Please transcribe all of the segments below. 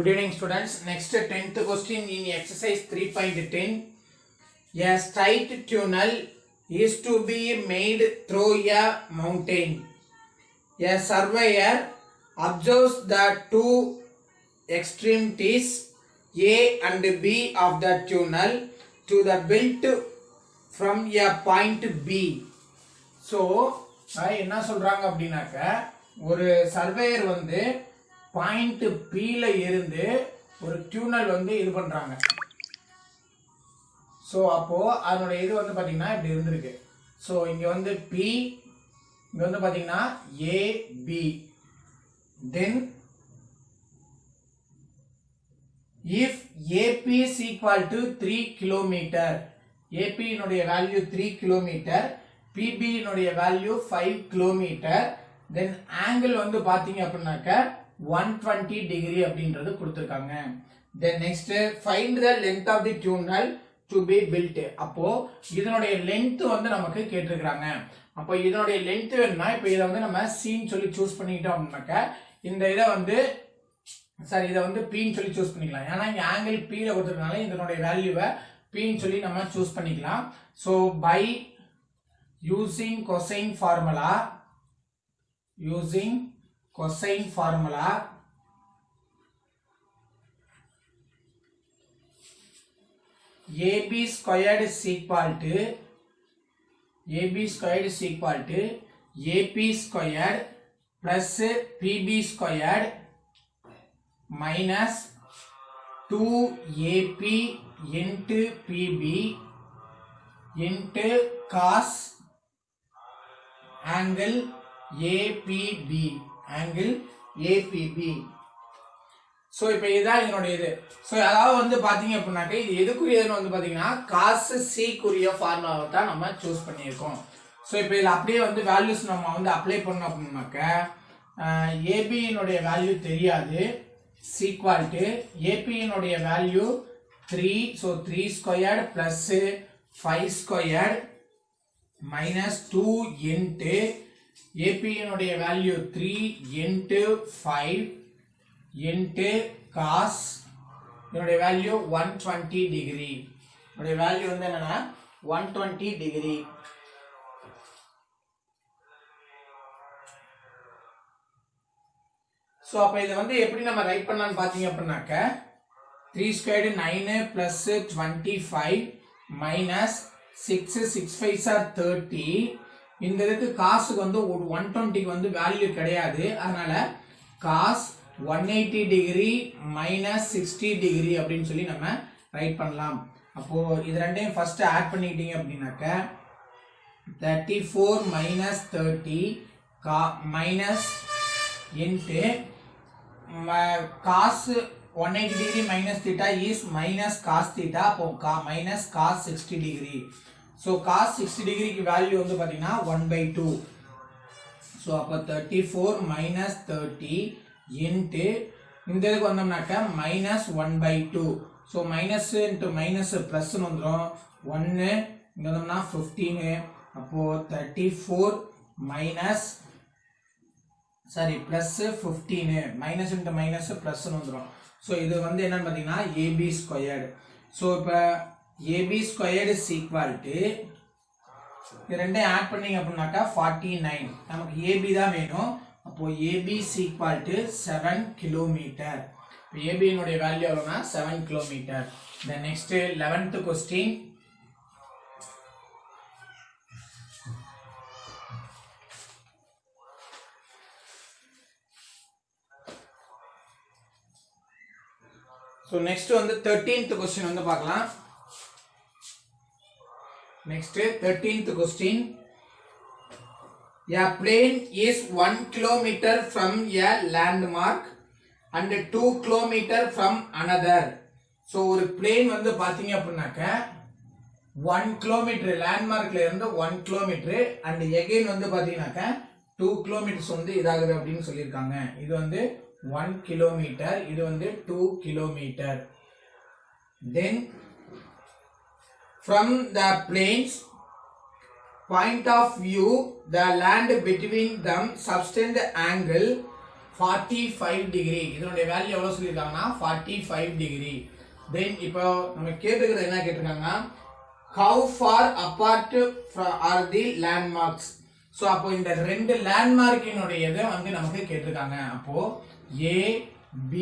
Good evening students. Next 10th question in exercise 3.10. A straight tunnel is to be made through a mountain. A surveyor observes the two extremities A and B of the tunnel to the built from a point B. So, என்ன சொல்றாங்க அப்படின்னாக்க ஒரு surveyor வந்து point Bல இருந்து ஒரு டியூனல் வந்து இது பண்றாங்க. சோ அப்போ அதனுடைய இது வந்து பாத்தீங்கன்னா இப்படி இருந்திருக்கு. சோ இங்க வந்து P, இங்க வந்து பாத்தீங்கன்னா AB. Then if AP is equal to 3 km, AP இனுடைய வேல்யூ 3 km, PB இனுடைய வேல்யூ 5 km, then angle வந்து பாத்தீங்க அப்படின்னாக்க 120 degree அப்படின்றது கொடுத்திருக்காங்க. Then next find the length of the tunnel to be built. அப்போ இதனுடைய length வந்து நமக்கு கேட்டிருக்காங்க. அப்போ இதனுடைய length வேணும்னா இப்போ இத வந்து நம்ம C ன்னு சொல்லி சூஸ் பண்ணிட்டோம் அப்படினாக்க இந்த இத வந்து இத வந்து P ன்னு சொல்லி சூஸ் பண்ணிக்கலாம். ஏன்னா இங்க angle P ல கொடுத்திருக்கனால இதனுடைய வேல்யூவை P ன்னு சொல்லி நம்ம சூஸ் பண்ணிக்கலாம். So by using cosine formula, AB squared is equal to AP squared plus PB squared minus 2AP into PB into cos angle APB. So இப்போ இதான் இதனுடைய இது. சோ அதாவது வந்து பாத்தீங்க அப்படினாக்க இது எதுக்குரியதுன்னு வந்து பாத்தீங்கன்னா cos C குரிய ஃபார்முலாவை தான் நம்ம சூஸ் பண்ணியிருக்கோம். சோ இப்போ இத அப்படியே வந்து வேல்யூஸ் நம்ம வந்து அப்ளை பண்ணோம் அப்படினாக்க AB இனுடைய வேல்யூ தெரியாது. C equal to AP இனுடைய value 3, so 3 squared plus 5 squared minus 2 into AP இனுடைய வேல்யூ 3 into 5 into cos இதனுடைய வேல்யூ 120 டிகிரி. இதனுடைய வேல்யூ வந்து என்னன்னா 120 டிகிரி. சோ அப்ப இத வந்து எப்படி நம்ம ரைட் பண்ணலாம்னு பாத்தீங்க அப்படினாக்க 3 squared 9 plus 25 minus 6 5s are 30. இந்த இதுக்கு காசுக்கு வந்து 120 வந்து வேல்யூ கிடையாது. அதனால cos 180 டிகிரி minus 60 டிகிரி அப்படினு சொல்லி நம்ம ரைட் பண்ணலாம். அப்போ இது ரெண்டையும் ஃபர்ஸ்ட் ஆட் பண்ணிட்டீங்க அப்படினாக்க 34 minus 30 minus into cos 180 degree minus theta is minus cos theta. அப்போ minus cos 60 degree. So cos 60 degree की value வந்து பாத்தீங்கன்னா 1/2. So அப்போ 34 minus 30 into இந்த இதுக்கு வந்தோம்னாக்க minus 1/2. So minus into minus plus வந்துரும் 1 இங்க வந்தோம்னா 15. அப்போ 34 minus plus 15 minus into minus plus வந்துரும். So இது வந்து என்னன்னு பாத்தீங்கன்னா AB squared. So இப்போ AB squared is equal to இது ரெண்டையும் ஆட் பண்ணீங்க அப்படினாக்க 49. நமக்கு AB தான் வேணும். அப்போ AB is equal to 7 km. இப்போ AB இனுடைய value எவ்வளவுனா 7 km. Then next 11th question. So next வந்து 13th question வந்து பார்க்கலாம். Next 13th question. A plane is 1 kilometer from a landmark and 2 kilometer from another. So ஒரு plane வந்து பாத்தீங்க அப்படினாக்க 1 kilometer landmarkல இருந்து 1 kilometer and again வந்து பாத்தீங்கன்னாக்க 2 kilometers வந்து இதாகுது அப்படின்னு சொல்லியிருக்காங்க. இது வந்து 1 kilometer, இது வந்து 2 kilometer. Then from the plane's point of view, the land between them subtend angle 45 degree. இதனுடைய வேல்யூ எவ்வளவு சொல்லிருக்காங்கன்னா 45 டிகிரி. தென் இப்போ நம்ம கேட்டுக்கிறது என்ன கேட்டிருக்காங்கன்னா how far apart are the landmarks. So அப்போ இந்த ரெண்டு லேண்ட்மார்க்கினுடையதை வந்து நமக்கு கேட்டிருக்காங்க. அப்போ A B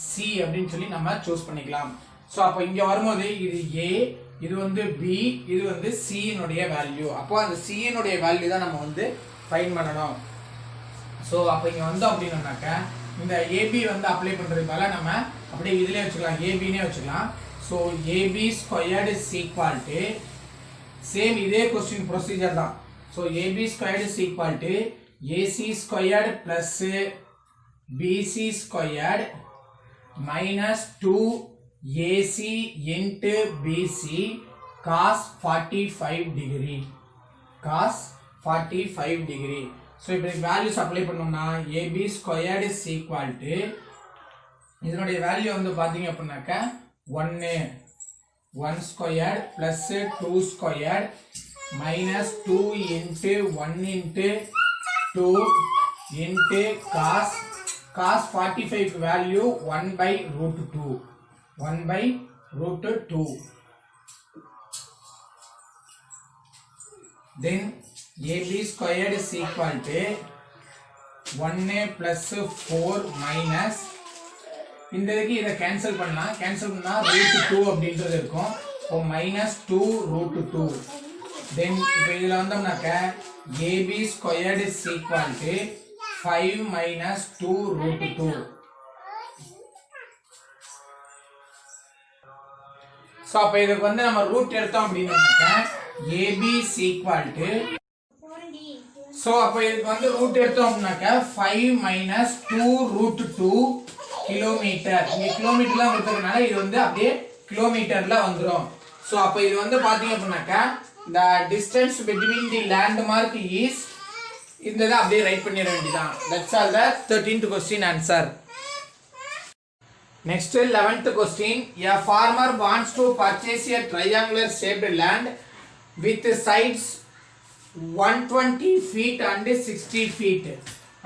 C அப்படின்னு சொல்லி நம்ம சூஸ் பண்ணிக்கலாம். சோ அப்போ இங்க வரும்போது இது A, இது வந்து B, இது வந்து C னுடைய வேல்யூ. அப்போ அந்த C னுடைய வேல்யூ தான் நம்ம வந்து ஃபைண்ட் பண்ணணும். சோ அப்போ இங்க வந்தோம் அப்படின்னாக்க இந்த AB வந்து அப்ளை பண்றதுக்கு பதிலா நம்ம அப்படியே இதுலயே வச்சுக்கலாம், AB னே வச்சுக்கலாம். So AB squared is equal to same இதே क्वेश्चन ப்ரொசீஜர் தான். So AB squared is equal to AC squared plus BC squared minus 2AC into BC cos 45 degree. cos 45 degree. So இப்போ வேல்யூஸ் அப்ளை பண்ணோம்னா AB squared is equal to இதனுடைய value வந்து பாத்தீங்க அப்படினாக்க 1 squared plus 2 squared minus 2 into 1 into 2 into cos 45 value 1 by root 2. 1 by root 2. Then AB squared is equal to 1 plus 4 minus இந்த இதுக்கு இத cancel பண்ணலாம். கேன்சல் பண்ணா √2 அப்படின்றது இருக்கும். அப்போ -2 √2. then இப்போ இதுல வந்தோம்னாக்க AB squared is equal to 5 minus 2 √2. So அப்ப இதுக்கு வந்து நம்ம ரூட் எடுத்தோம் அப்படின்னாக்க AB is equal to so அப்ப இதுக்கு வந்து ரூட் எடுத்தோம் அப்படின்னாக்க 5 minus 2 √2 கிலோமீட்டர். இங்க கிலோமீட்டர்ல கொடுத்ததுனால இது வந்து அப்படியே கிலோமீட்டர்ல வந்துரும். சோ அப்ப இது வந்து பாத்தீங்க அப்படின்னாக்க the distance between the landmark is இந்தத அப்படியே ரைட் பண்ணிர வேண்டியதான். that's all the 13th question answer. next 11th question. A farmer wants to purchase a triangular shaped land with sides 120 feet and 60 feet.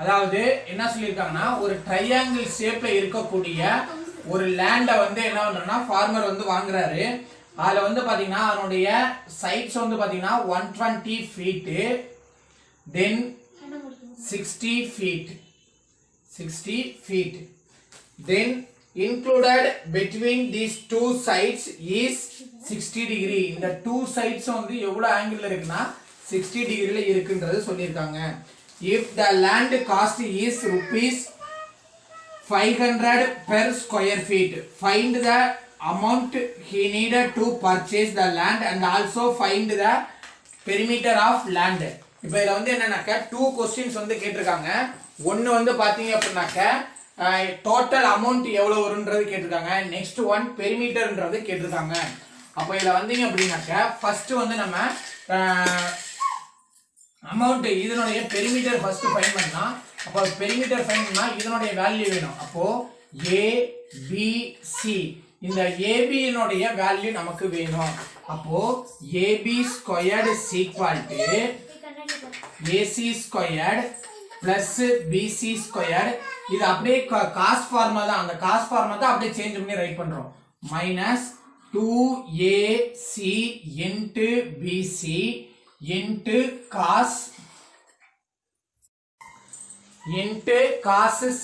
அதாவது என்ன சொல்லிருக்காங்கன்னா ஒரு ட்ரையாங்கிள் ஷேப்ல இருக்கக்கூடிய ஒரு லேண்ட வந்து என்ன பண்றனா ஃபார்மர் வந்து வாங்குறாரு. அதுல வந்து பாத்தீங்கன்னா அதனுடைய சைட்ஸ் வந்து பாத்தீங்கன்னா 120 feet then 60 feet then included between these two sides is 60 degree. இந்த two sides வந்து எவ்வளவு ஆங்கிள் இருக்குன்னா 60 டிகிரில இருக்குன்றது சொல்லிருக்காங்க. if the land cost is rupees 500 per square feet, find the amount he needed to purchase the land and also find the perimeter of land. இப்போ இதுல வந்து என்னன்னாக்க two questions வந்து கேட்டிருக்காங்க. ஒன்னு வந்து பாத்தீங்க அப்படினாக்க டோட்டல் அமௌண்ட் எவ்வளவு வரும்ன்றது கேட்டிருக்காங்க. நெக்ஸ்ட் ஒன் பெரிமீட்டர்ன்றது கேட்டிருக்காங்க. அப்போ இதுல வந்தீங்க அப்படினாக்க ஃபர்ஸ்ட் வந்து நம்ம அமௌண்ட் இதனுடைய பெரிமீட்டர் ஃபர்ஸ்ட் ஃபைண்ட் பண்ணலாம். அப்போ பெரிமீட்டர் ஃபைண்ட் பண்ணா இதனுடைய வேல்யூ வேணும். அப்போ A B C இந்த AB னுடைய வேல்யூ நமக்கு வேணும். அப்போ AB squared is equal to AC squared plus BC squared. இது அப்படியே cos ஃபார்முலா தான். அந்த cos ஃபார்முலா தான் அப்படியே சேஞ்ச் பண்ணி ரைட் பண்றோம். minus 2AC into BC into cos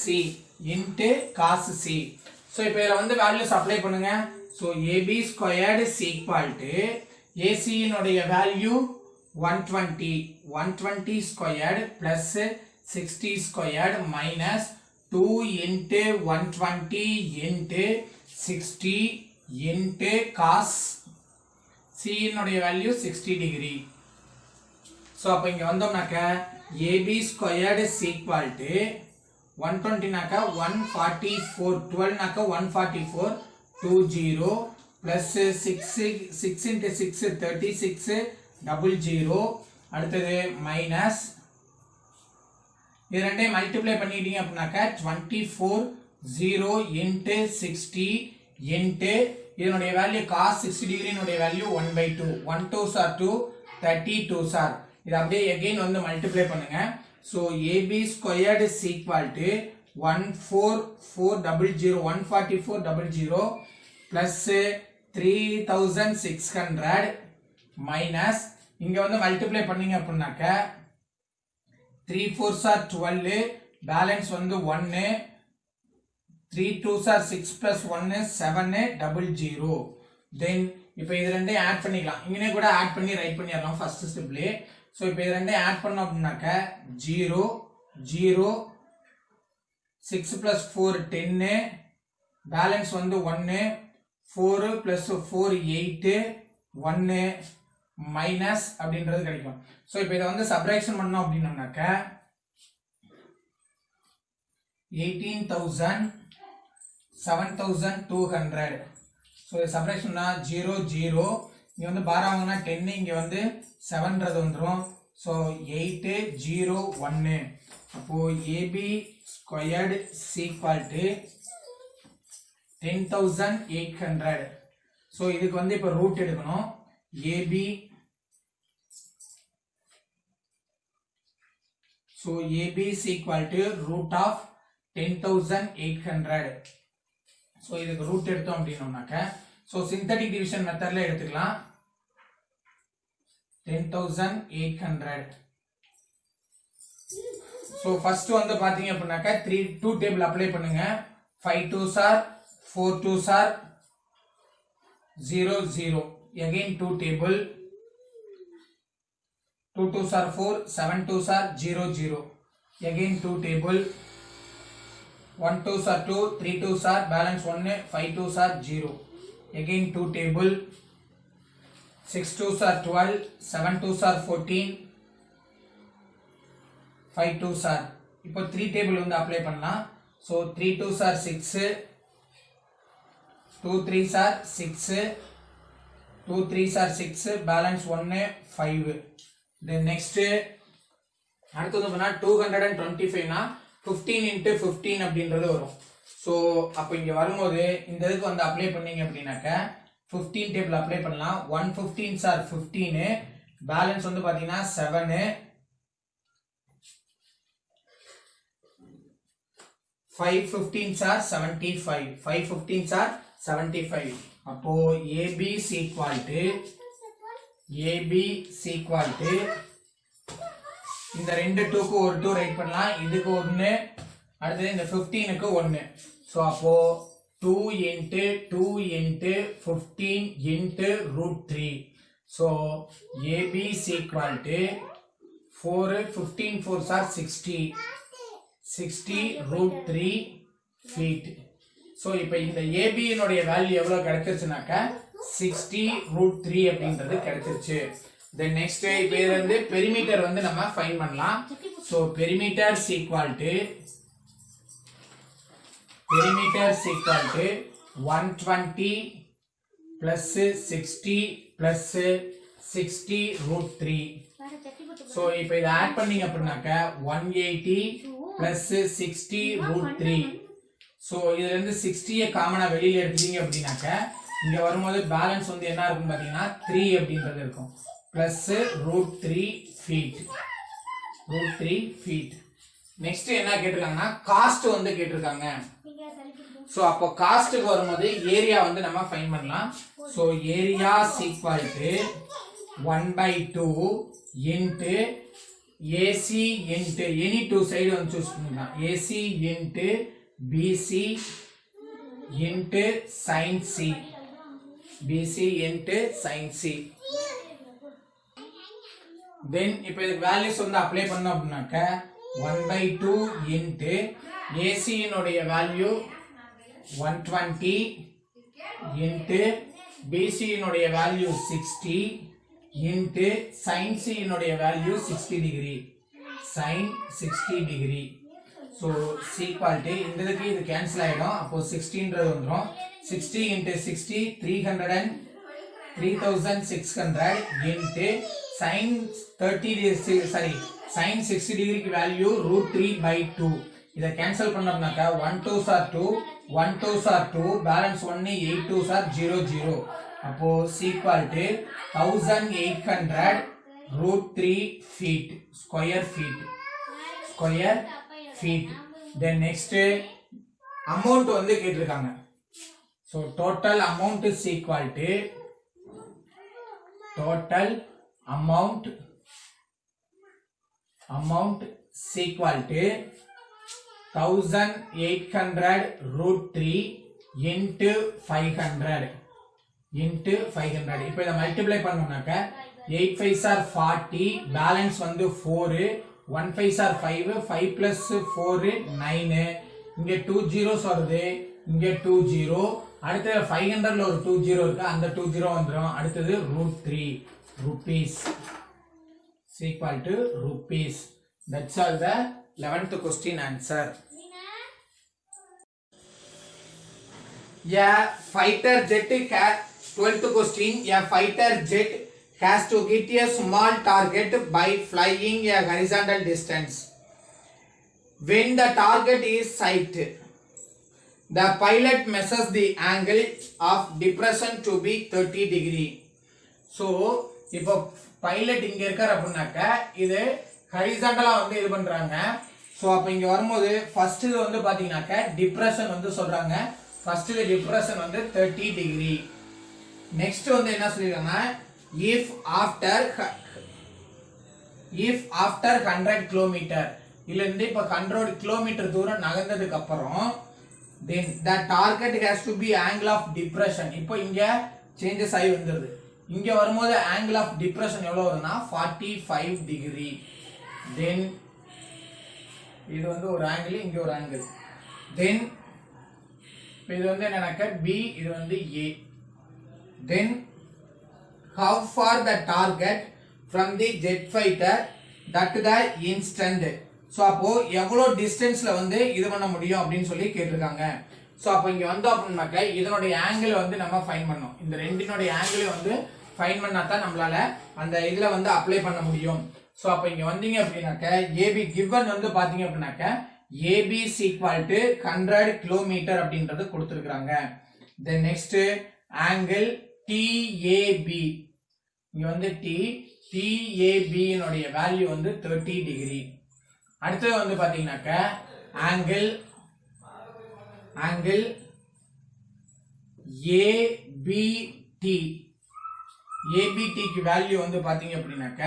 C. So இப்போ இதல வந்து வேல்யூஸ் அப்ளை பண்ணுங்க. So AB squared is equal to AC னுடைய value 120 squared plus 60 squared minus 2 into 120 into 60 into cos C னுடைய வேல்யூ 60 degree. So அப்ப இங்க வந்தோம்னாக்க AB squared is equal to 120 நாக்க 144 12 நாக்க 144 20 plus 6 into 6 36 00 அடுத்தது மைனஸ் இது ரெண்டையும் மல்டிப்ளை பண்ணிட்டீங்க அப்படினாக்க 24 0 into 60 into இதனுடைய வேல்யூ cos 60 degree னுடைய value 1/2 1 2s are 2 32s are இது அப்படியே again வந்து மல்டிப்ளை பண்ணுங்க. so AB squared is equal to 14400 14400 plus 3600 minus இங்க வந்து மல்டிப்ளை பண்ணீங்க அப்படினாக்க 3 4s are 12 பேலன்ஸ் வந்து 1 3 2s are 6 plus 1 is 700 then இப்போ இது ரெண்டையும் ஆட் பண்ணிக்கலாம் இங்கனே கூட ஆட் பண்ணி ரைட் பண்ணிரலாம் ஃபர்ஸ்ட் ஸ்டெப்லயே சோ இப்போ இது ரெண்டையும் ஆட் பண்ணோம் அப்படினாக்க 0 0 6 plus 4 10 பேலன்ஸ் வந்து 1 4 plus 4 8 1 மைனஸ் அப்படின்றது கிடைக்கும் சோ இப்போ இத வந்து சப்ட்ராக்ஷன் பண்ணோம் அப்படினாக்க 18000 7200 சோ சப்ட்ராக்ஷன் பண்ணா 0 0 இங்க வந்து 12 வாங்குனா 10 இங்க வந்து 7ன்றது வந்துரும் சோ 8 0 1 அப்போ AB squared is equal to 10800 so இதுக்கு வந்து இப்ப ரூட் எடுக்கணும் AB so AB is equal to root of 10800 so இதுக்கு ரூட் எடுத்தோம் அப்படினோம்னாக்க so synthetic division மெத்தட்ல எடுத்துக்கலாம் 10800 so first வந்து பாத்தீங்க அப்படினாக்க 2 டேபிள் அப்ளை பண்ணுங்க 5 2s are 4 2s are 0 0 again 2 table 2 2s are 4 7 2s are 0 0 again 2 table 1 2s are 2 3 2s are balance 1 5 2s are 0 again 2 table 6 2s are 12 7 2s are 14 5 2s are இப்போ 3 table வந்து apply பண்ணலாம் so 3 2s are 6 2 3s are 6 2 3s are 6 balance 1 5 then next அடுத்து வந்து 225 னா 15 into 15 அப்படின்றது வரும் so அப்ப இங்க வரும்போது இந்த இதுக்கு வந்து அப்ளை பண்ணீங்க அப்படினாக்க 15 டேபிள் அப்ளை பண்ணலாம் 115s are 15 பேலன்ஸ் வந்து பாத்தீங்கன்னா 7 5 15s are 75 5 15s are 75 அப்போ AB is equal to இந்த ரெண்டு 2 க்கு ஒரு 2 ரைட் பண்ணலாம் இதுக்கு 1 அடுத்து இந்த 15 க்கு 1 சோ அப்போ 2 into 2 into 15 into root 3 so AB is equal to 4 15 4s are 60 60 root 3 feet so இப்போ இந்த AB னுடைய வேல்யூ எவ்வளவு கிடைச்சிருச்சுனாக்க 60 root 3 அப்படின்றது கிடைச்சிருச்சு then next இப்போ இது வந்து பெரிமீட்டர் வந்து நம்ம ஃபைண்ட் பண்ணலாம் so perimeter is equal to 120 plus 60 plus 60 root 3 so இப்போ இத ஆட் பண்ணீங்க அப்படினாக்க 180 plus 60 root 3 so இதுல இருந்து 60 ஐ காமனா வெளியில எடுத்துட்டீங்க அப்படினாக்க இங்க வரும்போது பேலன்ஸ் வந்து என்ன இருக்கும் பாத்தீங்கன்னா 3 அப்படின்றது இருக்கும் plus root 3 feet next என்ன கேட்டிருக்காங்கன்னா காஸ்ட் வந்து கேட்டிருக்காங்க சோ அப்போ காஸ்ட்க்கு வரும்போது ஏரியா வந்து நம்ம ஃபைண்ட் பண்ணலாம் so area is equal to 1/2 into AC into any two side வந்து சூஸ் பண்ணிக்கலாம் AC into BC into sin C BC into sin C then இப்போ இந்த வேல்யூஸ் வந்து அப்ளை பண்ணோம் அப்படினாக்க 1/2 into AC னுடைய வேல்யூ 120 into BC னுடைய வேல்யூ 60 into sin C னுடைய value 60 degree sin 60 degree so C equal to இந்ததுக்கு இது கேன்சல் ஆயிடும் அப்போ 16ன்றது வந்துரும் 60 into 60 3600 into sin 60 degree க்கு வேல்யூ √3/2 இத கேன்சல் பண்ணோம்னாக்க 1 2s are 2 1 2s are 2 balance 1 8 2s are 0 0 அப்போ C equal to 1800 √3 feet square feet then next amount வந்து கேட்டிருக்காங்க. So total amount is equal to total amount is equal to 1800 root 3 into 500 இப்போ இதை multiply பண்ணோம்னாக்க 8 5s are 40, balance வந்து 4, 1 5s are 5, 5 plus 4 9, இங்க 2 zeros வருது, இங்க 2 0, அடுத்து 500ல ஒரு 2 0 இருக்கு, அந்த 2 0 வந்துரும். அடுத்தது √3 rupees is equal to rupees. That's all the 11th question answer. A fighter jet has 12th question. A fighter jet has to hit a small target by flying a horizontal distance. When the target is sighted, the pilot measures the angle of depression to be 30 degree. So இப்போ pilot இங்க இருக்கார் அப்படின்னாக்க இது ஹரிசாண்டலா வந்து இது பண்றாங்க. So அப்போ இங்க வரும்போது ஃபர்ஸ்ட் இது வந்து பாத்தீங்கன்னாக்க டிப்ரெஷன் வந்து சொல்றாங்க. ஃபர்ஸ்ட் இது டிப்ரெஷன் வந்து 30 டிகிரி. நெக்ஸ்ட் வந்து என்ன சொல்லிருக்காங்க, இஃப் ஆஃப்டர் 100 கிலோமீட்டர் இல்ல இருந்து இப்போ 100 கிலோமீட்டர் தூரம் நகர்ந்ததுக்கு அப்புறம் then the target has to be angle of depression. இப்போ இங்க சேஞ்சஸ் ஆகி வந்துருது. இங்க வரும்போது angle of depression எவ்வளவு வரும்னா 45 டிகிரி. then இது வந்து ஒரு ஆங்கிள், இங்க ஒரு ஆங்கிள். then இது வந்து என்னன்னாக்க B, இது வந்து A. then how far the target from the jet fighter that the instant. So அப்போ எவ்வளோ டிஸ்டன்ஸ்ல வந்து இது பண்ண முடியும் அப்படின்னு சொல்லி கேட்டிருக்காங்க. ஸோ அப்போ இங்க வந்தோம் அப்படின்னாக்க இதனுடைய ஆங்கிள் வந்து நம்ம ஃபைன் பண்ணோம். இந்த ரெண்டினுடைய ஆங்கிள் வந்து ஃபைன் பண்ணா தான் நம்மளால அந்த இதுல வந்து அப்ளை பண்ண முடியும். ஸோ அப்போ இங்க வந்தீங்க அப்படின்னாக்க ஏபி கிவன் வந்து பாத்தீங்க அப்படின்னாக்க AB is equal to 100 kilometre அப்படின்றது கொடுத்துருக்காங்க. தென் நெக்ஸ்ட் ஆங்கிள் டிஏபி, இங்க வந்து டிஏபி வேல்யூ வந்து 30 டிகிரி. அடுத்தது வந்து பாத்தீங்கன்னாக்க ஆங்கிள் ஏபிடி, ஏபிடிக்கு வேல்யூ வந்து பாத்தீங்க அப்படின்னாக்க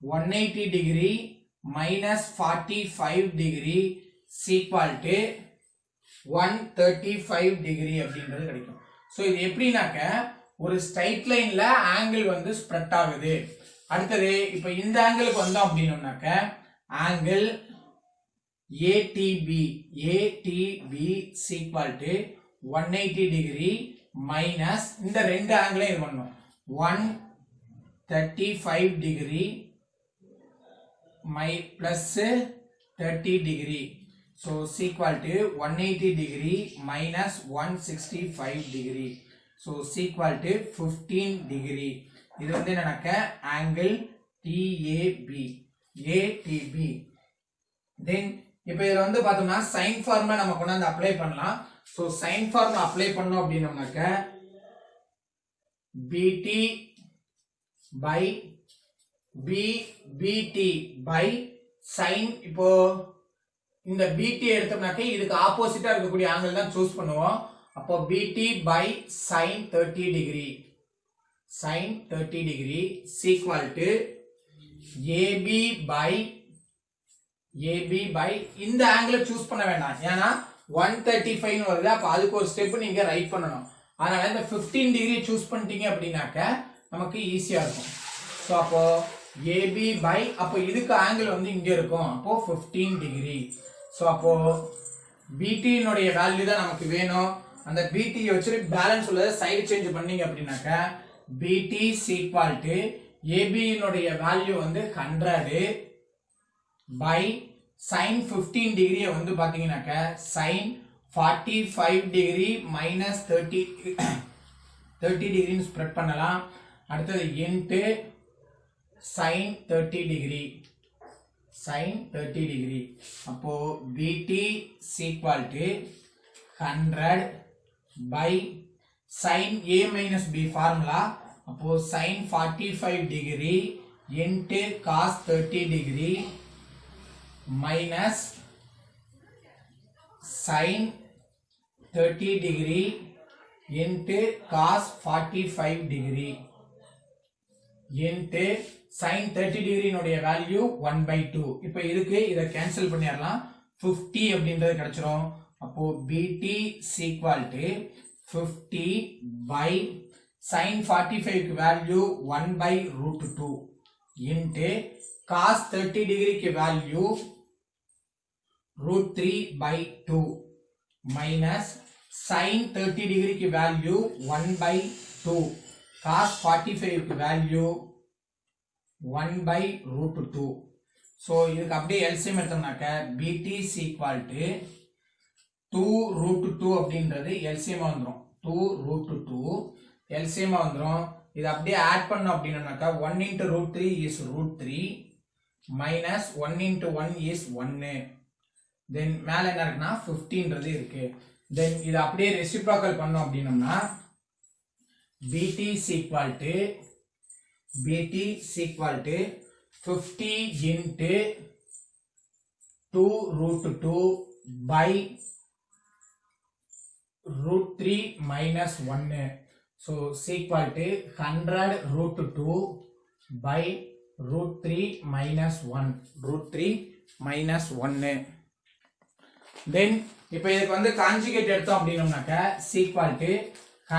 180 degree minus 45 degree equal to 135 degree அப்படின்றது கிடைக்கும். ஸோ இது எப்படின்னாக்க ஒரு ஸ்ட்ரைட் லைன்ல ஆங்கிள் வந்து ஸ்ப்ரெட் ஆகுது. அடுத்தது இப்ப இந்த ஆங்கிளுக்கு வந்தோம் அப்படின்னோம்னாக்க angle ADB equal to 180 degree minus இந்த ரெண்டு ஆங்கிளையும் இது பண்ணணும் 135 டிகிரி plus 30 degree. So equal to 180 degree minus 165 degree. So equal to 15 degree. இது வந்து என்னன்னாக்க angle ATB. Then இப்போ இதுல வந்து பார்த்தோம்னா sin formula நம்ம கொண்டாந்து அப்ளை பண்ணலாம். So sin formula அப்ளை பண்ணோம் அப்படின்னோம்னாக்க BT by BT by sin. இப்போ இந்த BT எடுத்தோம்னாக்க இதுக்கு ஆப்போசிட்டா இருக்கக்கூடிய ஆங்கிள் தான் சூஸ் பண்ணுவோம். அப்போ BT by sin 30 degree is equal to AB by இந்த ஆங்கிள் சூஸ் பண்ண வேண்டாம், ஏன்னா 135 வருது. அப்ப அதுக்கு ஒரு ஸ்டெப் நீங்க ரைட் பண்ணணும். அதனால இந்த 15 டிகிரி சூஸ் பண்ணிட்டீங்க அப்படின்னாக்க நமக்கு ஈஸியா இருக்கும். ஸோ அப்போ AB by அப்போ இதுக்கு ஆங்கிள் வந்து இங்க இருக்கும், அப்போ 15 டிகிரி. ஸோ அப்போ BT வேல்யூ தான் நமக்கு வேணும். அந்த BT வச்சு பேலன்ஸ் உள்ளதை சைடு சேஞ்ச் பண்ணீங்க அப்படின்னாக்க BT is equal to AB value வந்து 100 by sin 15 டிகிரி வந்து பாத்தீங்கன்னாக்க sin 45 டிகிரி மைனஸ் 30 டிகிரின்னு ஸ்ப்ரெட் பண்ணலாம். அடுத்தது இன்ட்டு sin 30 டிகிரி. அப்போ BT is equal to 100 by sin A minus B formula. அப்போ sin 45 degree into cos 30 degree minus sin 30 degree into cos 45 degree into sin 30 degree நோடைய value 1/2. இப்போ இதுக்கு இதை cancel பண்ணிடலாம். 50 அப்படின்றது கிடைச்சிரும். அப்போ bt is equal to 50 by sin 45 க்கு வேல்யூ 1/√2 into cos 30 degree க்கு வேல்யூ √3/2 minus sin 30 degree க்கு வேல்யூ 1/2 cos 45 க்கு வேல்யூ 1/√2. so இதுக்கு அப்படியே LCM எடுத்தோம்னாக்க BT is equal to 2√2 அப்படின்றது LCM வந்துரும். 2√2 LCM வந்துரும். இது அப்படியே ஆட் பண்ணோம் அப்படின்னாக்க 1 into √3 is √3 minus 1 into 1 is 1. then மேல என்ன இருக்குன்னா 15ன்றது இருக்கு. then இது அப்படியே ரெசிப்ரோக்கல் பண்ணோம் அப்படினோம்னா BT is equal to 50 into 2√2 by √3 minus 1. so is equal to 100√2 by √3 minus 1. √3 minus 1. then இப்போ இதுக்கு வந்து கான்ஜுகேட் எடுத்தோம் அப்படினோம்னாக்க is equal to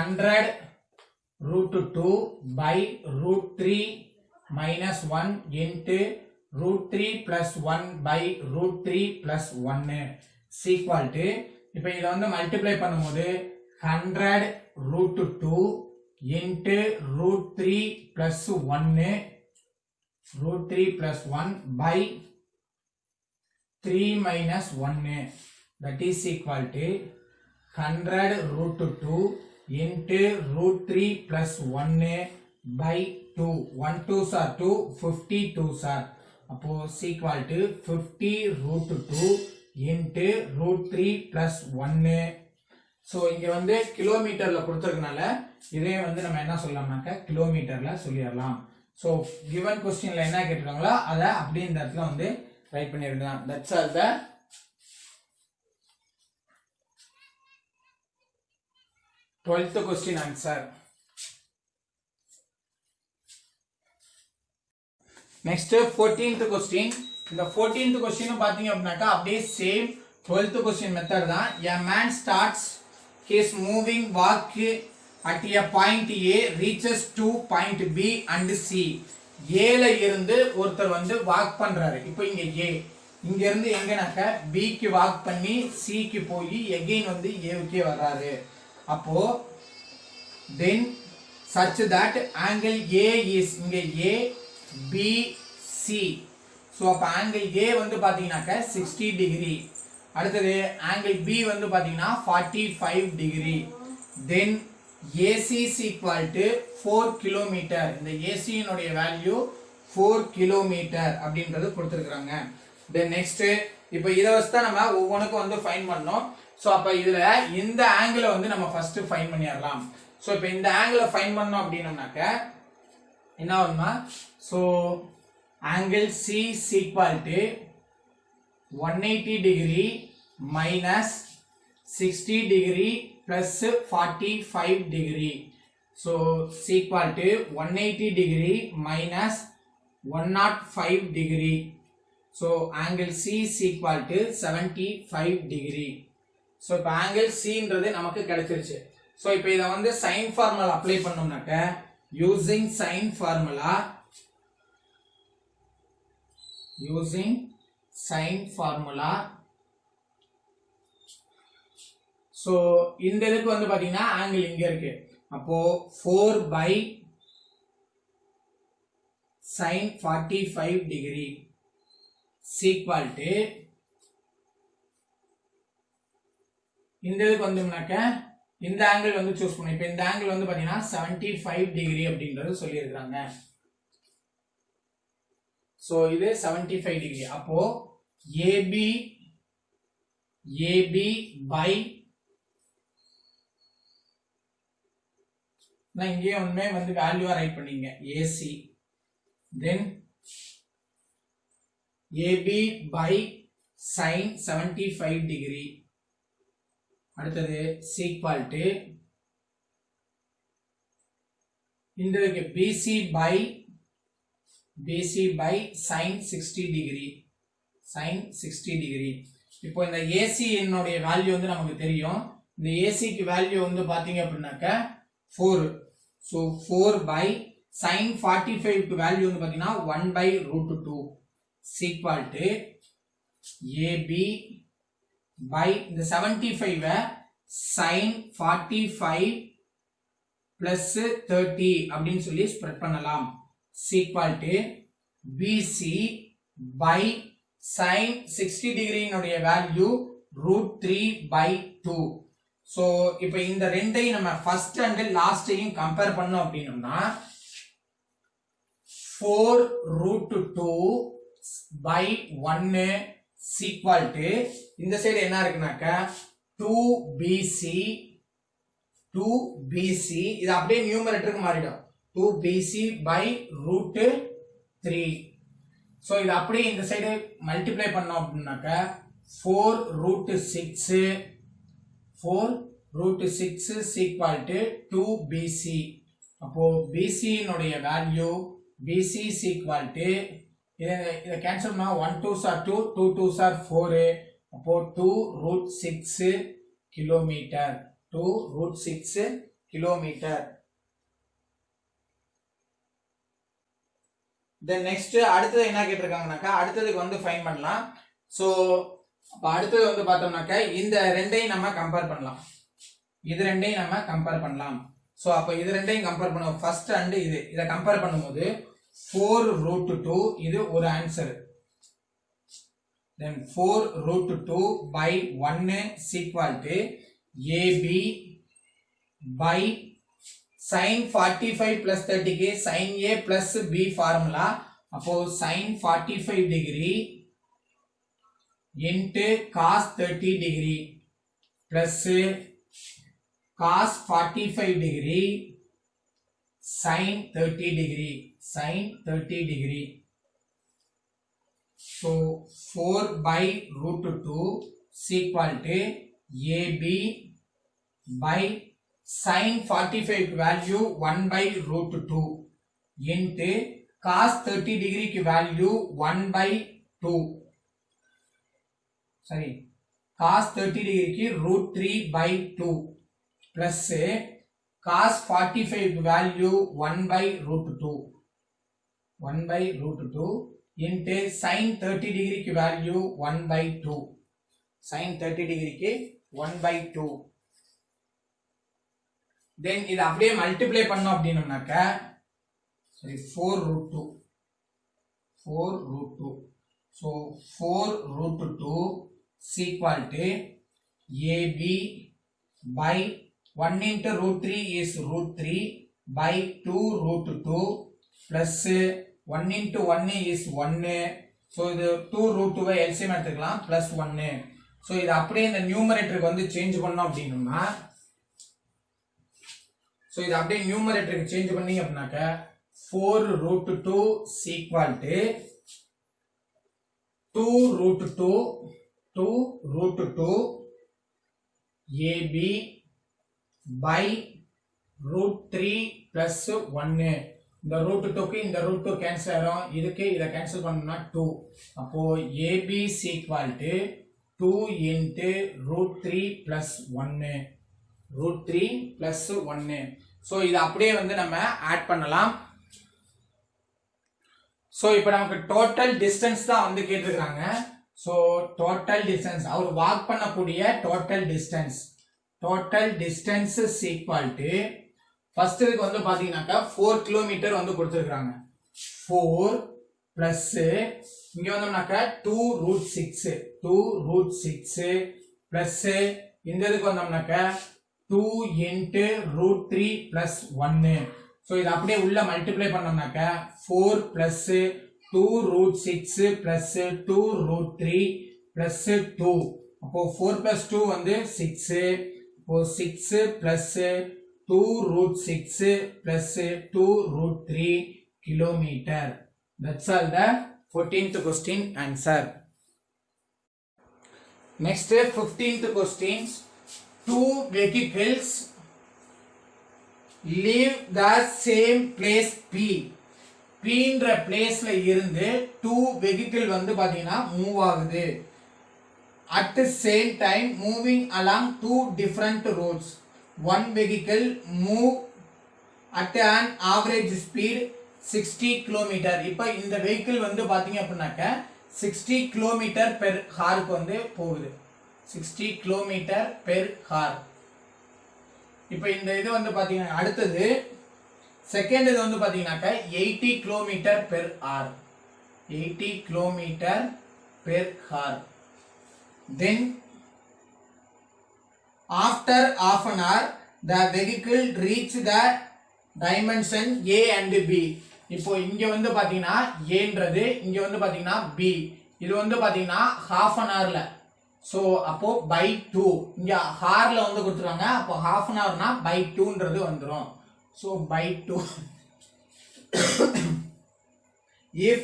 100√2 by √3 minus 1 into √3 plus 1 by √3 plus 1 is equal to இப்போ இதை வந்து மல்டிப்ளை பண்ணும்போது 100√2 into √3 plus 1 √3 plus 1 by 3 minus 1 that is equal to 100√2 into √3 plus 1 by 2. 1 2s are 2, 50 2s are. அப்போ is equal to 50√2 into √3 plus 1. so இங்க வந்து கிலோமீட்டர்ல கொடுத்திருக்கனால இதே வந்து நம்ம என்ன சொல்லலாம்னாக்க கிலோமீட்டர்ல சொல்லிடலாம். so given questionல என்ன கேட்டிருக்காங்களோ அத அப்படியே இந்த இடத்துல வந்து ரைட் பண்ணிரலாம். that's all the 12th question answer. next 14th question. இந்த 14th question பாத்தீங்க அப்படினாக்கா அப்படியே சேம் 12th question method தான். a man starts his moving walk at a point A, reaches to point B and C. Aல இருந்து ஒருத்தர் வந்து walk பண்றாரு. இப்போ இங்க A இங்க இருந்து எங்கனாக்க B க்கு வாக் பண்ணி C க்கு போய் again வந்து A க்கு வராரு. அப்போ then such that angle A is இங்க A B C. so அப்ப angle A வந்து பாத்தீங்கன்னாக்க 60 degree. அடுத்தது angle B வந்து பாத்தீங்கன்னா 45 degree. then AC is equal to 4 km. இந்த AC னுடைய வேல்யூ 4 km அப்படின்றது கொடுத்திருக்காங்க. then next இப்போ இத வச்சு தான் நம்ம ஒவ்வொண்ணுக்கும் வந்து ஃபைண்ட் பண்ணோம். சோ அப்ப இதுல இந்த ஆங்கிளை வந்து நம்ம ஃபர்ஸ்ட் ஃபைண்ட் பண்ணிரலாம். சோ இப்போ இந்த ஆங்கிளை ஃபைண்ட் பண்ணோம் அப்படினோம்னாக்க என்ன வரும்னா so angle C is equal to 180 degree minus 60 degree plus 45 degree. so is equal to 180 degree minus 105 degree. so angle C is equal to 75 degree. so இப்போ angle C ன்றது நமக்கு கிடைச்சிருச்சு. so இப்போ இத வந்து sin formula அப்ளை பண்ணோம்னாக்க using sin formula so இந்த இதுக்கு வந்து பாத்தீங்கன்னா angle இங்க இருக்கு. அப்போ 4 by sin 45 degree is equal to இந்த இதுக்கு வந்தோம்னாக்க இந்த ஆங்கிள் வந்து சூஸ் பண்ணி இப்போ இந்த ஆங்கிள் வந்து பாத்தீங்கன்னா 75 டிகிரி அப்படின்றது சொல்லி இருக்காங்க. சோ இது 75 டிகிரி. அப்போ AB by நான் இங்கே ஒண்ணே வந்து வேல்யூவா ரைட் பண்ணீங்க AC then AB by sin 75 degree. அடுத்தது equal to இந்த BC by sin 60 degree. sin 60 degree. இப்போ இந்த AC என்னுடைய வேல்யூ வந்து நமக்கு தெரியும். இந்த AC க்கு வேல்யூ வந்து பாத்தீங்க அப்படின்னாக்க 4. So 4 by sin 45 க்கு வேல்யூ வந்து பாத்தீங்கன்னா 1 by root 2 equal to AB by இந்த 75 sin 45 plus 30 அப்படின்னு சொல்லி ஸ்ப்ரெட் பண்ணலாம். equal to BC by sin 60 degree னுடைய வேல்யூ root 3 by 2. So இப்போ இந்த ரெண்டையும் நம்ம ஃபர்ஸ்ட் அண்ட் லாஸ்டையும் கம்பேர் பண்ணோம் அப்படின்னா 4 root 2 by 1 equal to இந்த சைடு என்ன இருக்குனாக்க 2BC இது அப்படியே நியூமரேட்டருக்கு மாறிடும் 2BC by root 3. so இது அப்படியே இந்த சைடு மல்டிப்ளை பண்ணோம் அப்படின்னாக்க 4 root 6 is equal to 2BC. அப்போ BC னுடைய value BC is equal to இத கேன்சல் பண்ணா 1 2s are 2 2 2s are 4 அப்போ 2 root 6 kilometre 2 root 6 kilometre. then next அடுத்து என்ன கேட்டிருக்காங்கனாக்கா அடுத்ததுக்கு வந்து ஃபைண்ட் பண்ணலாம். சோ அப்ப அடுத்து வந்து பார்த்தோம்னாக்க இந்த ரெண்டையும் நம்ம கம்பேர் பண்ணலாம். இது ரெண்டையும் நம்ம கம்பேர் பண்ணலாம். சோ அப்ப இது ரெண்டையும் கம்பேர் பண்ணுவோம். ஃபர்ஸ்ட் அண்ட் இத கம்பேர் பண்ணும்போது 4 root 2 இது ஒரு answer. then 4 root 2 by 1 is equal to AB by sin 45 plus 30 के sin A plus B formula. அப்போ sin 45 degree into cos 30 degree plus cos 45 degree sin 30 degree. So 4 by root 2 is equal to AB by sin 45 value 1 by root 2 into cos 30 degree की value 1 by 2 cos 30 degree की root 3 by 2 plus cos 45 value 1 by root 2 into sin 30 degree की value 1 by 2 sin 30 degree की 1 by 2. then இது அப்படியே multiply பண்ணோம் அப்படினோம்னாக்க 4 root 2 so 4 root 2 is equal to AB by 1 into root 3 is root 3 by 2 root 2 plus 1 into 1 is 1. so இது 2 root 2 LCM எடுத்துக்கலாம் plus 1. so இது அப்படியே இந்த நியூமரேட்டருக்கு வந்து சேஞ்ச் பண்ணோம் அப்படினா so இது அப்படியே நியூமரேட்டருக்கு சேஞ்ச் பண்ணீங்க அப்படினாக்க 4 root 2 is equal to 2 root 2 AB by root 3 plus 1. இந்த root 2 க்கு இந்த root 2 கேன்சல் ஆகும். இதுக்கு இத கேன்சல் பண்ணா 2. அப்போ AB is equal to 2 into root 3 plus 1. root 3 plus 1. so இது அப்படியே வந்து நம்ம ஆட் பண்ணலாம். so இப்போ நமக்கு டோட்டல் டிஸ்டன்ஸ் தான் வந்து கேட்டிருக்காங்க. so டோட்டல் டிஸ்டன்ஸ் அவர் வாக் பண்ணக்கூடிய total distance is equal to first இதுக்கு வந்து பாத்தீங்கன்னாக்கா 4 கிலோமீட்டர் வந்து கொடுத்திருக்காங்க. 4 பிளஸ் இங்க வந்தோம்னாக்கா 2 root 6 பிளஸ் இந்த இதுக்கு வந்தோம்னாக்கா 2 into root 3 plus 1. so இது அப்படியே உள்ள multiply பண்ணோம்னாக்கா 4 plus 2 root 6 plus 2 root 3 plus 2. அப்போ 4 plus 2 வந்து 6. அப்போ 6 plus 2 root 6 plus 2 root 3 kilometer. That's all the 14th question answer. Next 15th questions. Two vehicles leave the same place P. Pன்ற பிளேஸ்ல இருந்து two vehicle வந்து பாத்தீங்கன்னா மூவ் ஆகுது. At the same time moving along two different roads. One vehicle move at an average speed 60 km. இப்போ இந்த vehicle வந்து பாத்தீங்க அப்படின்னாக்க 60 km per hour வந்து போகுது. 60 km per hour. இப்போ இந்த இது வந்து பாத்தீங்கன்னா அடுத்தது செகண்ட் இது வந்து பாத்தீங்கன்னாக்க 80 km per hour. 80 km per hour. Then after half an hour the vehicle reach the dimension A and B. இப்போ இங்க வந்து பாத்தீங்கன்னா Aன்றது இங்க வந்து பாத்தீங்கன்னா B. இது வந்து பாத்தீங்கன்னா half an hourல. சோ அப்போ by 2 இங்க hourல வந்து கொடுத்துறாங்க. அப்போ half an hourனா by 2ன்றது வந்துரும். So by 2 if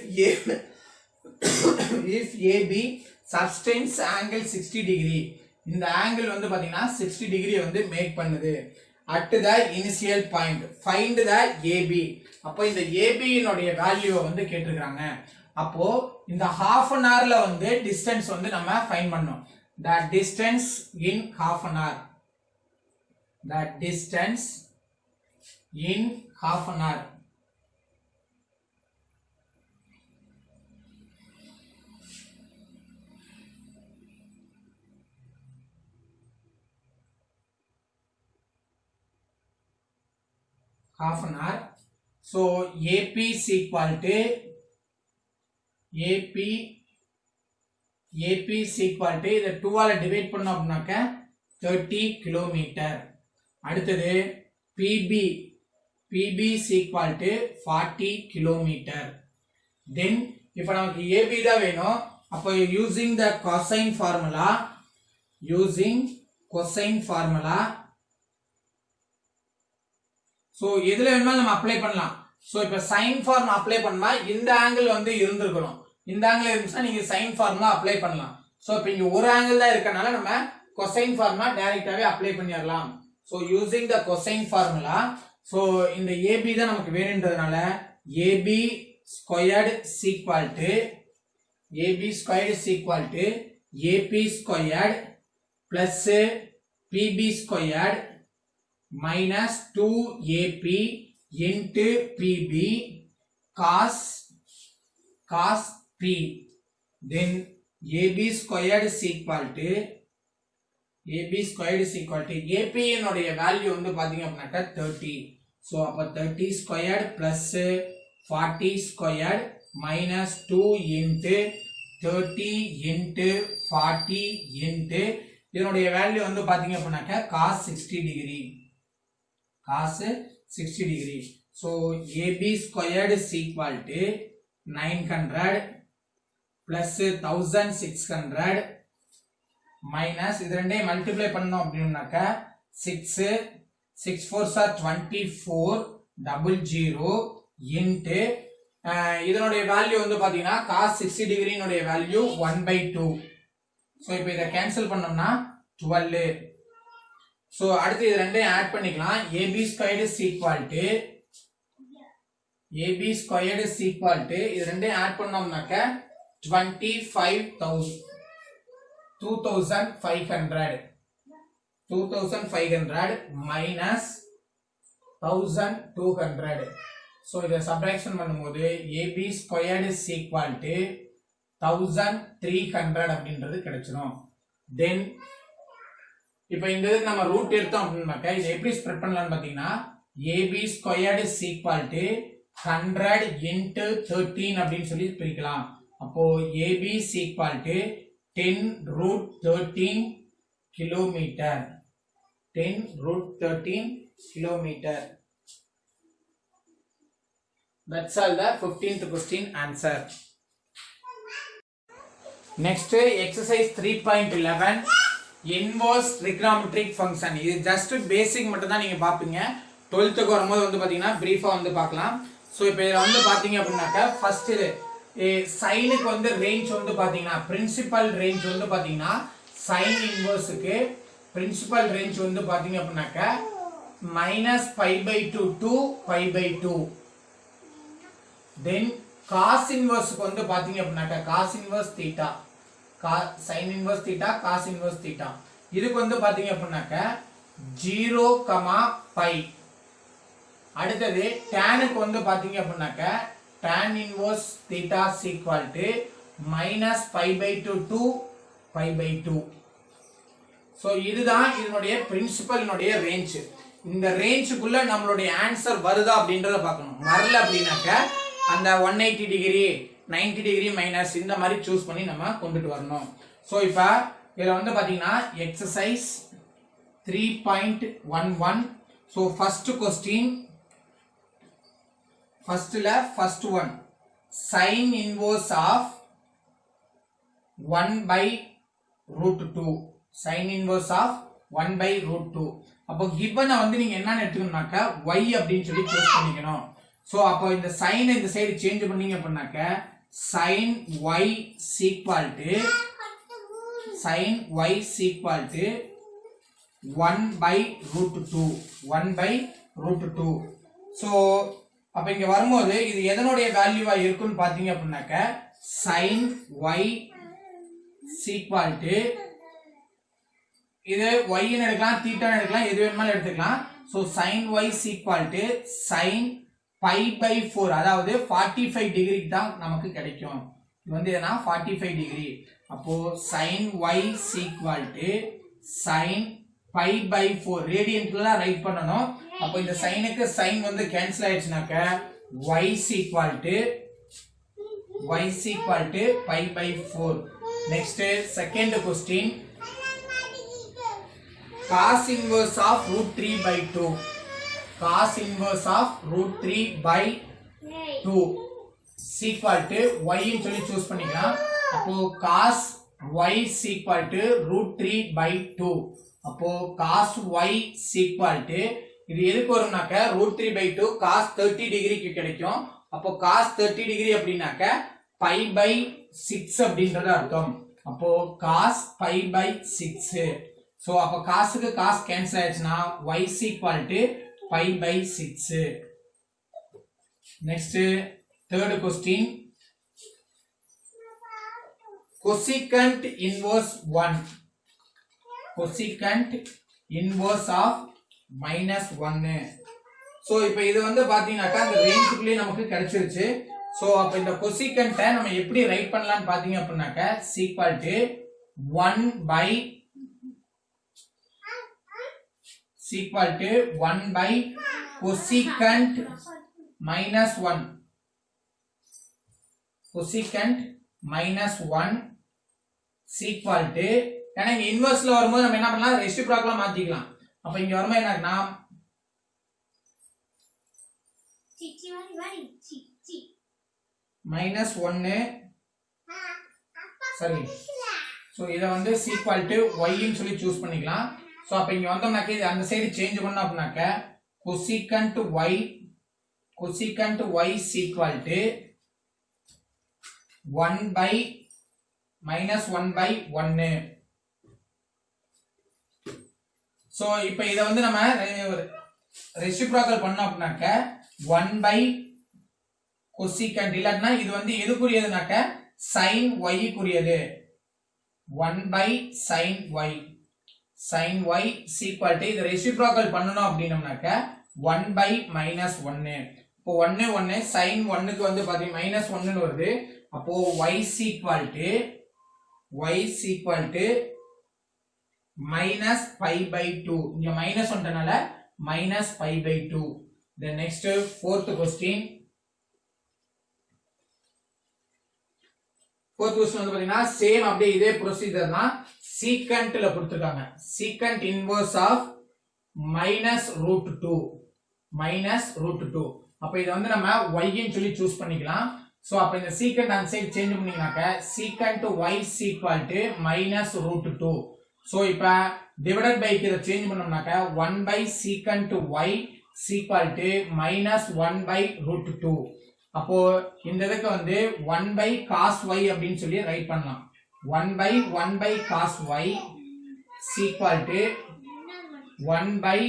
AB subtends angle 60 degree, இந்த angle வந்து பாத்தீங்கன்னா 60 degree வந்து மேக் பண்ணுது. At the initial point find the AB. அப்போ இந்த AB னுடைய வேல்யூவை வந்து கேட்டிருக்காங்க. அப்போ இந்த half an hourல வந்து distance வந்து நம்ம ஃபைண்ட் பண்ணோம். The distance in half an hour. The distance in half an hour. Half an hour. So AP is equal to AP is equal to இத 2 ஆல டிவைட் பண்ணோம் அப்படினாக்க 30 km. அடுத்தது PB is equal to 40 km. Then இப்போ நமக்கு AB தான் வேணும். அப்போ using the cosine formula so எதுல வேணும்னா நம்ம அப்ளை பண்ணலாம். சோ இப்போ sin ஃபார்ம் அப்ளை பண்ணா இந்த ஆங்கிள் வந்து இருந்திருக்கணும். இந்த ஆங்கிள் இருந்துச்சா நீங்க sin ஃபார்முலா அப்ளை பண்ணலாம். சோ இப்போ இங்க ஒரு ஆங்கிள் தான் இருக்கனால நம்ம cosine ஃபார்முலா டைரக்டாவே அப்ளை பண்ணிரலாம். So using the cosine formula so இந்த AB தான் நமக்கு வேணும்ன்றதனால AB squared is equal to AP squared plus PB squared minus 2AP into PB cos P. Then AB squared is equal to AP னுடைய value வந்து பாத்தீங்க அப்படினாக்க 30. So அப்ப 30 squared plus 40 squared minus 2 into 30 into 40 into இதனுடைய value வந்து பாத்தீங்க அப்படினாக்க cos 60 degree. So AB squared is equal to 900 plus 1600 minus இது ரெண்டே மல்டிப்ளை பண்ணோம் அப்படினாக்க 6 4s are 24 00 into இதனுடைய வேல்யூ வந்து பாத்தீங்கன்னா cos 60 degree னுடைய வேல்யூ 1/2. சோ இப்போ இத கேன்சல் பண்ணோம்னா 12. சோ அடுத்து இது ரெண்டையும் ஆட் பண்ணிக்கலாம். AB squared is equal to இது ரெண்டையும் ஆட் பண்ணோம்னாக்க 2500 minus 1200. சோ இத சப்ட்ராக்ஷன் பண்ணும்போது AB squared is equal to 1300 அப்படின்றது கிடைச்சிரும். தென் இப்போ இந்த இதுக்கு நம்ம ரூட் எடுத்தோம் அப்படினாக்க இதை எப்படி ஸ்ப்ரெட் பண்ணலாம்னு பாத்தீங்கன்னா AB squared is equal to 100 into 13 அப்படின்னு சொல்லி பிரிக்கலாம். அப்போ AB is equal to 10 root 13 kilometer. 10 root 13 kilometer. That's all the 15th question answer. Next exercise 3.11 inverse trigonometric function. இது just basic மட்டும் தான் நீங்க பாப்பீங்க. 12th க்கு வரும்போது வந்து பாத்தீங்கன்னா பிரீஃபா வந்து பார்க்கலாம். சோ இப்போ இத வந்து பாத்தீங்க அப்படினாக்க ஃபர்ஸ்ட் சைனுக்கு வந்து ரேஞ்ச் வந்து பாத்தீங்கன்னா பிரின்சிபல் ரேஞ்ச் வந்து பாத்தீங்கன்னா சைன் இன்வர்ஸுக்கு பிரின்சிபல் ரேஞ்ச் வந்து பாத்தீங்க அப்படின்னாக்க -π/2 to π/2. தென் காஸ் இன்வர்ஸ்க்கு வந்து பாத்தீங்க அப்படின்னாக்க cos inverse theta sine inverse theta cos inverse theta இதுக்கு வந்து பாத்தீங்க அப்படின்னாக்க 0, π. அடுத்தது டானுக்கு வந்து பாத்தீங்க அப்படின்னாக்க tan inverse theta -π/2 to π/2. So இதுதான் இதனுடைய பிரின்சிபல்னுடைய ரேஞ்ச். இந்த ரேஞ்சுக்குள்ள நம்மளுடைய ஆன்சர் வருதா அப்படின்றத பார்க்கணும். வரல அப்படின்னாக்க அந்த 180 டிகிரி 90 டிகிரி மைனஸ் இந்த மாதிரி சூஸ் பண்ணி நம்ம கொண்டுட்டு வரணும். சோ இப்போ இதுல வந்து பாத்தீங்கன்னா exercise 3.11. So first question first one sin inverse of 1/√2 sin inverse of 1/√2. அப்போ given வந்து நீங்க என்னன்னு எடுத்துக்கணும்னாக்க y அப்படினு சொல்லி சூஸ் பண்ணிக்கணும். சோ அப்போ இந்த sin இந்த சைடு சேஞ்ச் பண்ணீங்க அப்படினாக்க sin y equal to 1/√2 so அப்ப இங்க வரும்போது இது எதனுடைய வேல்யூவா இருக்குன்னு பாத்தீங்க அப்படினாக்க sin y equal to இது y ன்னு எடுக்கலாம் தீட்டா எடுக்கலாம் எது வேணுமாலும் எடுத்துக்கலாம். So sin y equal to sin π/4 அதாவது 45 டிகிரி தான் நமக்கு கிடைக்கும். இது வந்து என்ன 45 டிகிரி. அப்போ sin y equal to sin π/4 ரேடியன்ல தான் ரைட் பண்ணனும். அப்போ இந்த சைனுக்கு சைன் வந்து cancel ஆயிடுச்சுனாக்க y equal to π/4. next second question cos inverse of √3/2 cos inverse of √3/2 equal to y ன்னு சொல்லி சூஸ் பண்ணிக்கலாம். அப்போ cos y equal to √3/2. அப்போ cos y equal to இது எதுக்கு வரும்னாக்க √3/2 cos 30 டிகிரிக்கு கிடைக்கும். அப்போ cos 30 டிகிரி அப்படினாக்க π/6 அப்படின்றது அர்த்தம். அப்போ cos π/6. சோ அப்போ cosக்கு cos கேன்சல் ஆயிடுச்சுனா y equal to π/6. next third question cosecant inverse 1 cosecant inverse of -1. So இப்போ இது வந்து பாத்தீங்கன்னாக்க அந்த ரேஞ்சுக்குள்ளே நமக்கு கிடைச்சிருச்சு. சோ அப்ப இந்த cosecant நம்ம எப்படி ரைட் பண்ணலாம்னு பாத்தீங்க அப்படினாக்க equal to 1/cosecant -1 cosecant -1 equal to ஏன்னா இங்க இன்வெர்ஸ்ல வரும்போது நம்ம என்ன பண்ணலாம் ரெசிப்ரோக்கலா மாத்திக்கலாம். அப்ப இங்க வரும்போது என்னன்னா -1 சரி. சோ இத வந்து equal to y ன்னு சொல்லி சூஸ் பண்ணிக்கலாம். சோ அப்ப இங்க வந்தோம்னாக்க இது அந்த சைடு சேஞ்ச் பண்ணோம் அப்படினாக்க cosecant y equal to 1/-1/1. So இப்போ இத வந்து நம்ம ரெசிப்ரோக்கல் பண்ணோம் அப்படினாக்க 1/cosecant இல்லனா இது வந்து எதுக்குரியதுனாக்க sin y க்குரியது 1/sin y sin y equal to இது ரெசிப்ரோக்கல் பண்ணனும் அப்படினோம்னாக்க 1/-1. இப்போ 1 sin 1 க்கு வந்து பாத்தீங்க -1 ன்னு வருது. அப்போ y equal to -π/2. இங்க மைனஸ் வந்தனால -π/2. then next fourth question வந்து பாத்தீங்கன்னா சேம் அப்படியே இதே ப்ரொசீஜர் தான் secantல கொடுத்திருக்காங்க. secant inverse of -√2 அப்ப இத வந்து நம்ம y ன்னு சொல்லி சூஸ் பண்ணிக்கலாம். சோ அப்ப இந்த secant அந்த சைடு சேஞ்ச் பண்ணீங்கனாக்க secant y equal to -√2. So இப்ப டிவைடட் பை இத சேஞ்ச் பண்ணோம்னாக்க 1/secant y equal to -1/√2. அப்போ இந்த இதுக்கு வந்து 1 by cos y அப்படின்னு சொல்லி ரைட் பண்ணலாம். 1 by cos y is equal to 1 by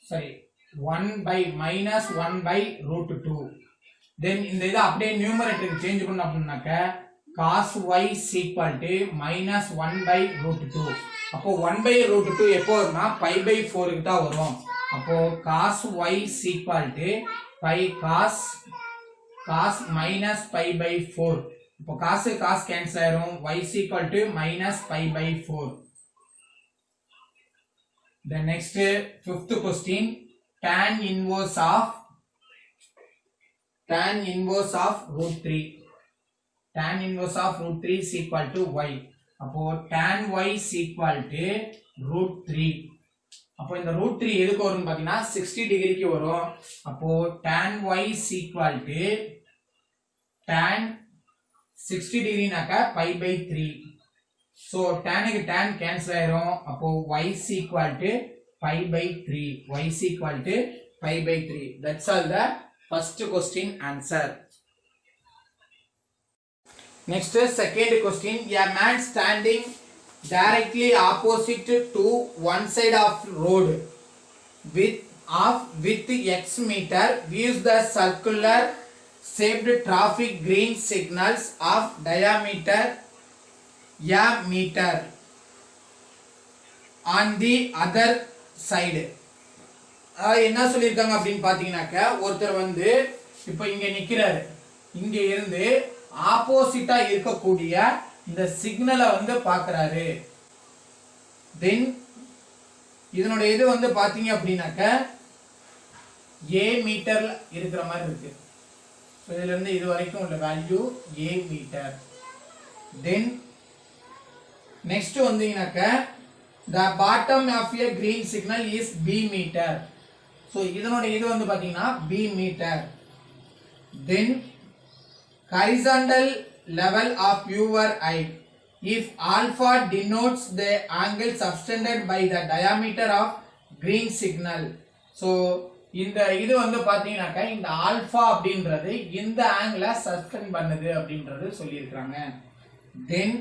sorry 1 by minus 1 by root 2. Then இந்த இதை அப்படியே நியூமரேட்டருக்கு சேஞ்ச் பண்ண அப்படின்னாக்க cos y is equal to minus 1 by root 2. அப்போ 1 by root 2 எப்போ வரும்னா pi by 4 க்கு தான் வரும். அப்போ cos y is equal to pi cos minus pi by 4. இப்போ cos cancel ஆயிரும். y is equal to minus pi by 4. The next fifth question, tan inverse of root 3. Tan inverse of root 3 is equal to y. அப்போ tan y is equal to root 3. அப்போ இந்த root 3 எதுக்கு வரும்னு பாத்தீங்கன்னா 60 டிகிரிக்கு வரும். அப்போ tan y is equal to tan 60 டிகிரினாக்க pi by 3. so tan க்கு tan cancel ஆயிரும். அப்போ y is equal to pi by 3. y is equal to pi by 3. That's all the first question answer. Next second question, a man standing directly opposite to one side of road with x meter views the circular shaped traffic green signals of diameter a meter on the other side. என்ன சொல்லிருக்காங்க அப்படின்னு பாத்தீங்கன்னாக்க ஒருத்தர் வந்து இப்போ இங்க நிக்கிறாரு, இங்க இருந்து ஆப்போசிட்டா இருக்கக்கூடிய இந்த சிக்னலை வந்து பாக்குறாரு. தென் இதனுடைய இது வந்து பாத்தீங்க அப்படின்னாக்க a மீட்டர்ல இருக்கிற மாதிரி இருக்கு. இதுல இருந்து இது வரைக்கும் உள்ள value a metre. Then next வந்தீங்கன்னாக்க the bottom of a green signal is b meter. so இதனுடைய இது வந்து பாத்தீங்கன்னா b meter. then horizontal level of your eye, if alpha denotes the angle subtended by the diameter of green signal. so இந்த இது வந்து பாத்தீங்கன்னாக்க இந்த alpha அப்படின்றது இந்த ஆங்கிளை சஸ்பெண்ட் பண்ணுது அப்படின்றது சொல்லியிருக்காங்க. தென்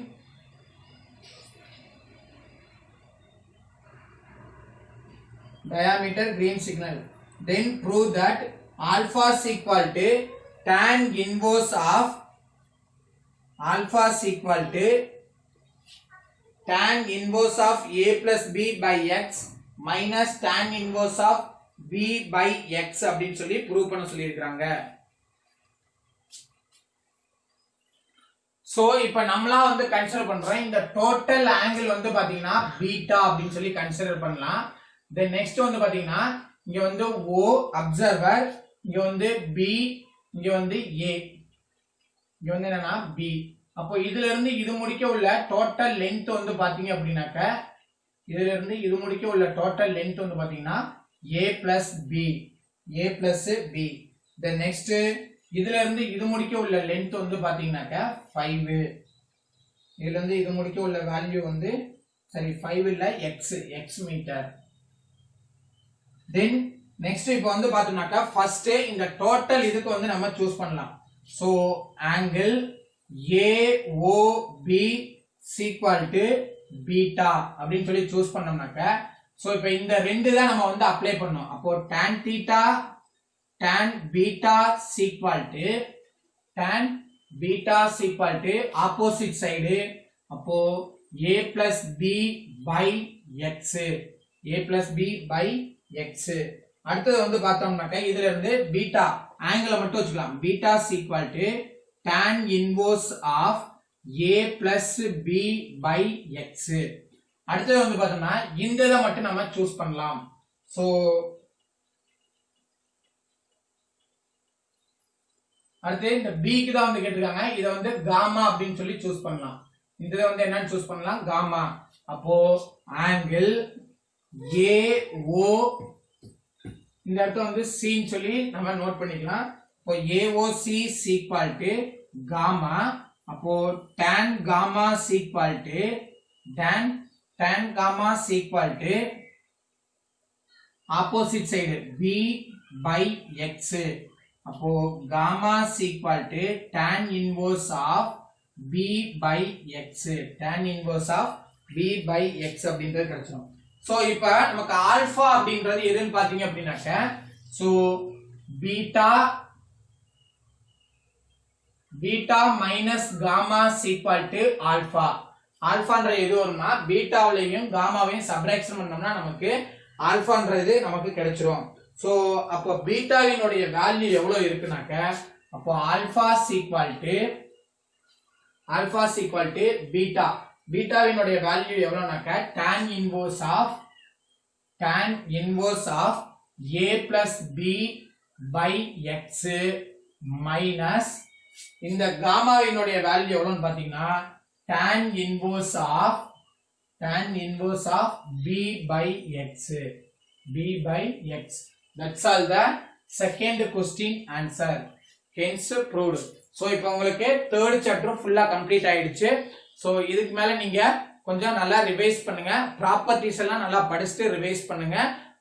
diameter green signal. then prove that alpha is equal to tan inverse of a plus b by x minus tan inverse of b by x அப்படின்னு சொல்லி ப்ரூவ் பண்ண சொல்லியிருக்காங்க. சோ இப்போ நம்மளா வந்து கன்சிடர் பண்றோம் இந்த டோட்டல் ஆங்கிள் வந்து பாத்தீங்கன்னா பீட்டா அப்படின்னு சொல்லி கன்சிடர் பண்ணலாம். தென் நெக்ஸ்ட் வந்து பாத்தீங்கன்னா இங்க வந்து o அப்சர்வர், இங்க வந்து b, இங்க வந்து a, இங்க வந்து என்னன்னா b. அப்போ இதுல இருந்து இது முடிக்க உள்ள டோட்டல் லென்த் வந்து பாத்தீங்க அப்படின்னாக்க இதுல இருந்து இது முடிக்க உள்ள டோட்டல் லென்த் வந்து பாத்தீங்கன்னா a plus b. Then next இதுல இருந்து இது முடிக்க உள்ள லென்த் வந்து பாத்தீங்கன்னாக்க 5. இதுல இருந்து இது முடிக்க உள்ள வேல்யூ வந்து சரி 5 இல்ல x மீட்டர். தென் நெக்ஸ்ட் இப்போ வந்து பார்த்தோம்னாக்கா ஃபர்ஸ்ட் இந்த டோட்டல் இதுக்கு வந்து நம்ம சூஸ் பண்ணலாம். So angle AOB equal to beta அப்படின்னு சொல்லி சூஸ் பண்ணோம்னாக்க சோ இப்போ இந்த ரெண்டு தான் நம்ம வந்து அப்ளை பண்ணோம். அப்போ tan theta tan beta equal to opposite side. அப்போ a plus b by x. அடுத்து வந்து பார்த்தோம்னாக்க இதுல இருந்து பீட்டா ஆங்கிளை மட்டும் வச்சுக்கலாம். Beta equal to tan inverse of a plus b by x. அடுத்து வந்து பார்த்தோம்னா இந்த இதை மட்டும் நம்ம சூஸ் பண்ணலாம். சோ அடுத்து இந்த b க்கு தான் வந்து கேட்டிருக்காங்க. இத வந்து காமா அப்படின்னு சொல்லி சூஸ் பண்ணலாம். இந்த இதை வந்து என்னன்னு சூஸ் பண்ணலாம், காமா. அப்போ ஆங்கிள் AO இந்த இடத்துல வந்து c ன்னு சொல்லி நம்ம நோட் பண்ணிக்கலாம். இப்போ AOC is equal to gamma. அப்போ tan gamma is equal to tan tan gamma is equal to opposite side b by x. அப்போ gamma is equal to tan inverse of b by x. tan inverse of b by x அப்படின்றது கிடைச்சிடும். So இப்போ நமக்கு alpha அப்படின்றது எதுன்னு பாத்தீங்க அப்படின்னாக்க so beta minus gamma is equal to alpha. ஆல்பான்றது எது வரும்னா பீட்டாவிலையும் காமாவையும் சப்ட்ராக்ஷன் பண்ணோம்னா நமக்கு ஆல்பான்றது நமக்கு கிடைச்சிரும். சோ அப்போ பீட்டாவினுடைய வேல்யூ எவ்வளவு இருக்குனாக்க அப்போ alpha is equal to beta. பீட்டாவினுடைய வேல்யூ எவ்வளவுனாக்க tan inverse of a plus b by x minus இந்த காமாவினுடைய வேல்யூ எவ்வளவுன்னு பாத்தீங்கன்னா tan inverse of b by x. That's all the second question answer. Hence proved. So இப்போ உங்களுக்கு third chapter ஃபுல்லா complete ஆயிடுச்சு. So இதுக்கு மேல நீங்க கொஞ்சம் நல்லா ரிவைஸ் பண்ணுங்க. ப்ராப்பர்ட்டிஸ் எல்லாம் நல்லா படிச்சுட்டு ரிவைஸ் பண்ணுங்க.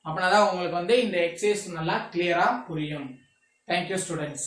அப்பனாதான் உங்களுக்கு வந்து இந்த எக்ஸசைஸ் நல்லா கிளியரா புரியும். Thank you students.